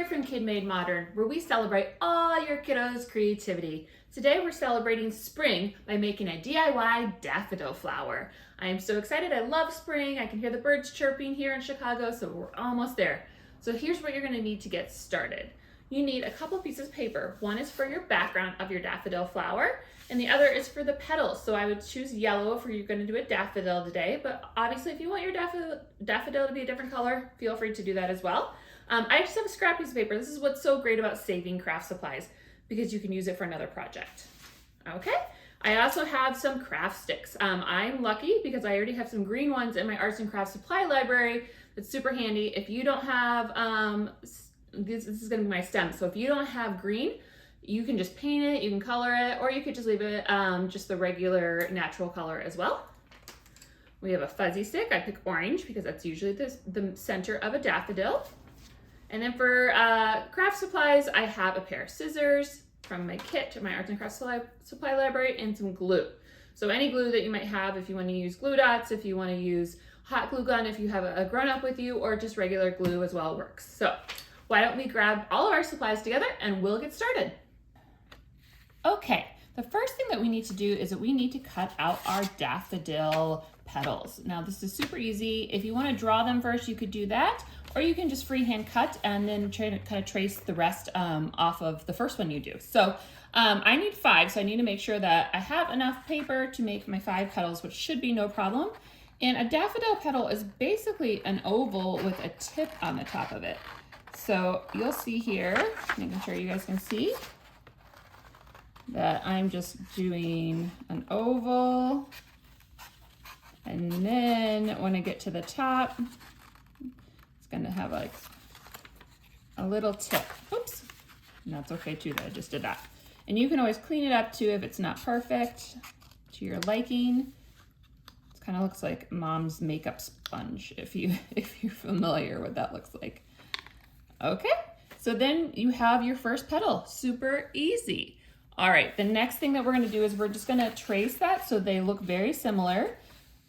from Kid Made Modern, where we celebrate all your kiddos' creativity. Today we're celebrating spring by making a DIY daffodil flower. I am so excited. I love spring. I can hear the birds chirping here in Chicago, so we're almost there. So here's what you're going to need to get started. You need a couple pieces of paper. One is for your background of your daffodil flower, and the other is for the petals. So I would choose yellow if you're going to do a daffodil today, but obviously if you want your daffodil to be a different color, feel free to do that as well. I just have a scrap piece of paper. This is what's so great about saving craft supplies, because you can use it for another project. Okay, I also have some craft sticks. I'm lucky because I already have some green ones in my arts and crafts supply library. That's super handy. If you don't have, this is gonna be my stem, so if you don't have green, you can just paint it, you can color it, or you could just leave it just the regular natural color as well. We have a fuzzy stick. I pick orange because that's usually the center of a daffodil. And then for craft supplies, I have a pair of scissors from my kit, my arts and crafts supply library, and some glue. So any glue that you might have, if you want to use glue dots, if you want to use hot glue gun, if you have a grown-up with you, or just regular glue as well works. So why don't we grab all of our supplies together and we'll get started. Okay, the first thing that we need to do is that we need to cut out our daffodil petals. Now this is super easy. If you want to draw them first, you could do that, or you can just freehand cut and then try to kind of trace the rest off of the first one you do. So I need 5, so I need to make sure that I have enough paper to make my 5 petals, which should be no problem. And a daffodil petal is basically an oval with a tip on the top of it. So you'll see here, making sure you guys can see, that I'm just doing an oval, and then when I get to the top, it's gonna have like a little tip. Oops, and that's okay too that I just did that. And you can always clean it up too if it's not perfect to your liking. It kind of looks like mom's makeup sponge if you're familiar what that looks like. Okay, so then you have your first petal. Super easy. All right, the next thing that we're gonna do is we're just gonna trace that so they look very similar.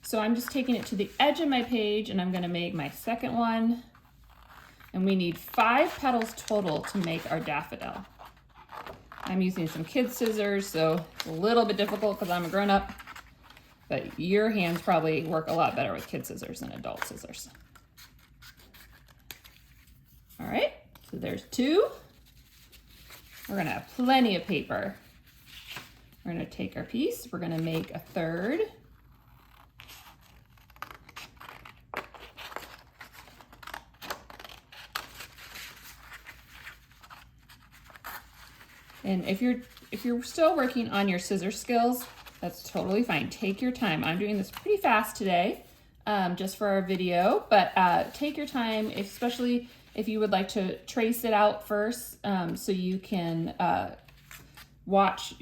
So I'm just taking it to the edge of my page and I'm gonna make my second one. And we need 5 petals total to make our daffodil. I'm using some kid scissors, so it's a little bit difficult because I'm a grown-up, but your hands probably work a lot better with kid scissors than adult scissors. All right, so there's 2. We're gonna have plenty of paper. We're gonna take our piece, we're gonna make a third. And if you're still working on your scissor skills, that's totally fine. Take your time. I'm doing this pretty fast today, just for our video, but take your time, especially if you would like to trace it out first, so you can watch,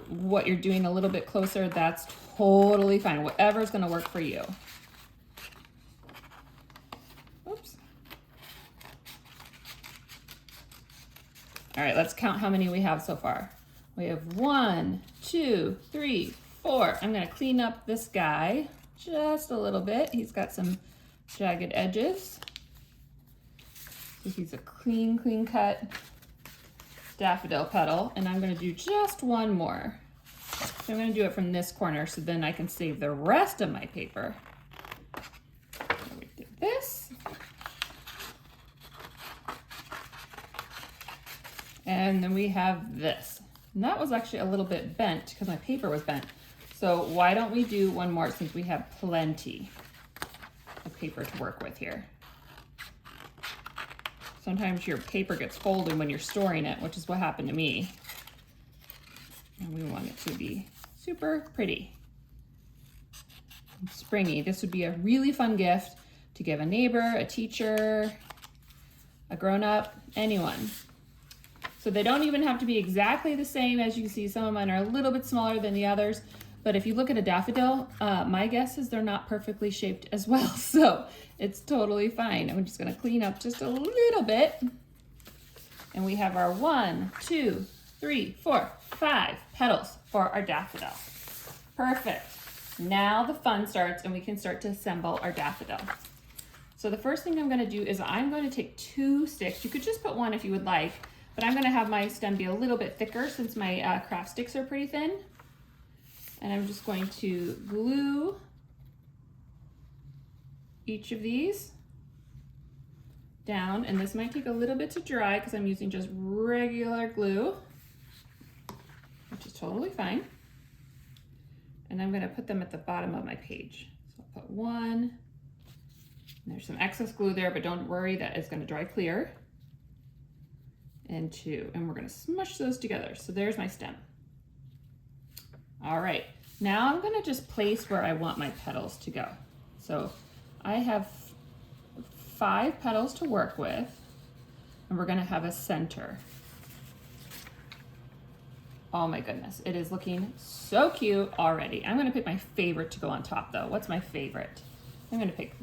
what you're doing a little bit closer. That's totally fine. Whatever's gonna work for you. Oops. All right, let's count how many we have so far. We have 1, 2, 3, 4. I'm gonna clean up this guy just a little bit. He's got some jagged edges. So he's a clean cut daffodil petal, and I'm gonna do just one more. So I'm gonna do it from this corner so then I can save the rest of my paper. So we did this. And then we have this. And that was actually a little bit bent because my paper was bent. So why don't we do one more since we have plenty of paper to work with here. Sometimes your paper gets folded when you're storing it, which is what happened to me. And we want it to be super pretty and springy. This would be a really fun gift to give a neighbor, a teacher, a grown-up, anyone. So they don't even have to be exactly the same. As you can see, some of mine are a little bit smaller than the others. But if you look at a daffodil, my guess is they're not perfectly shaped as well. So it's totally fine. I'm just gonna clean up just a little bit. And we have our 1, 2, 3, 4, 5 petals for our daffodil. Perfect. Now the fun starts and we can start to assemble our daffodil. So the first thing I'm going to do is I'm going to take 2 sticks. You could just put 1 if you would like, but I'm going to have my stem be a little bit thicker since my craft sticks are pretty thin. And I'm just going to glue each of these down, and this might take a little bit to dry because I'm using just regular glue, which is totally fine. And I'm going to put them at the bottom of my page. So I'll put 1. There's some excess glue there, but don't worry, that is going to dry clear. And 2, and we're going to smush those together. So there's my stem. All right, now I'm going to just place where I want my petals to go. So I have 5 petals to work with, and we're going to have a center. Oh my goodness, it is looking so cute already. I'm going to pick my favorite to go on top though. What's my favorite? I'm going to pick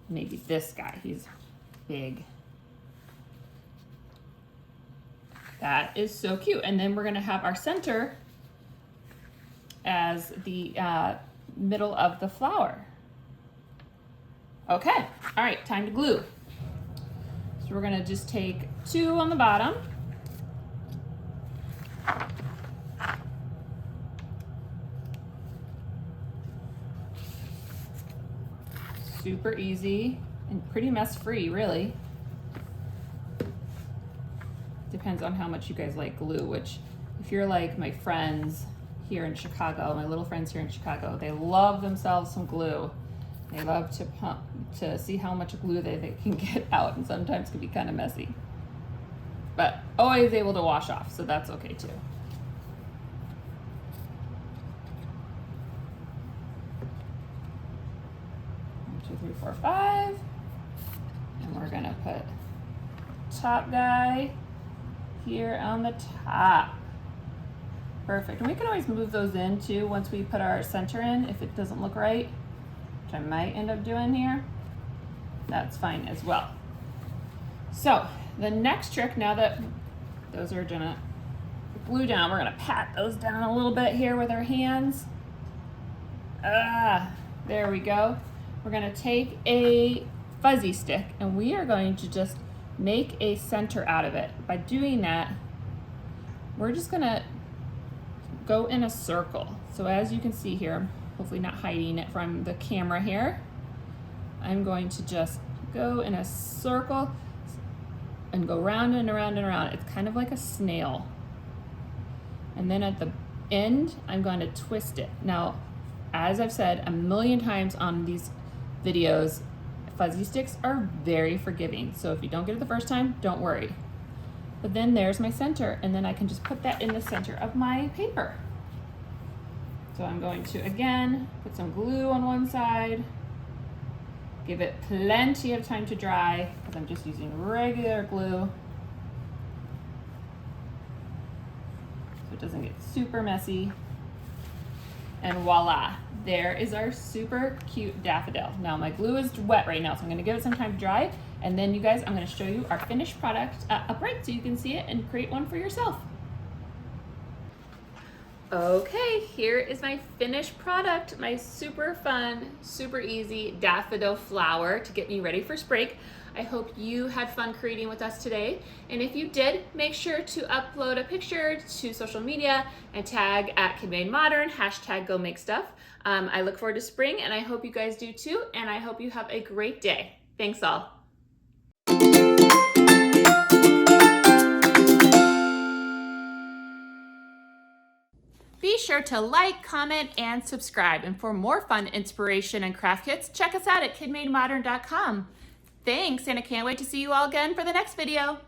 maybe this guy. He's big. That is so cute. And then we're going to have our center as the middle of the flower. Okay, all right, time to glue. So we're going to just take 2 on the bottom. Super easy and pretty mess free, really. Depends on how much you guys like glue, which if you're like my friends here in Chicago, my little friends here in Chicago, they love themselves some glue. They love to pump to see how much glue they can get out, and sometimes can be kind of messy. But always able to wash off, so that's okay too. 1, 2, 3, 4, 5. And we're gonna put top guy here on the top. Perfect. And we can always move those in too once we put our center in if it doesn't look right, which I might end up doing here. That's fine as well. So the next trick, now that those are gonna glue down, we're gonna pat those down a little bit here with our hands. There we go. We're gonna take a fuzzy stick and we are going to just make a center out of it. By doing that, we're just gonna go in a circle. So as you can see here, I'm hopefully not hiding it from the camera here. I'm going to just go in a circle and go round and around and around. It's kind of like a snail. And then at the end, I'm going to twist it. Now, as I've said a million times on these videos, fuzzy sticks are very forgiving. So if you don't get it the first time, don't worry. But then there's my center, and then I can just put that in the center of my paper. So I'm going to, again, put some glue on one side, give it plenty of time to dry, because I'm just using regular glue, so it doesn't get super messy. And voila, there is our super cute daffodil. Now my glue is wet right now, so I'm gonna give it some time to dry, and then you guys, I'm gonna show you our finished product upright so you can see it and create one for yourself. Okay, here is my finished product, my super fun, super easy daffodil flower to get me ready for spring. I hope you had fun creating with us today. And if you did, make sure to upload a picture to social media and tag at KidMadeModern, #GoMakeStuff. I look forward to spring, and I hope you guys do too, and I hope you have a great day. Thanks all. Be sure to like, comment, and subscribe. And for more fun inspiration and craft kits, check us out at KidMadeModern.com. Thanks, and I can't wait to see you all again for the next video.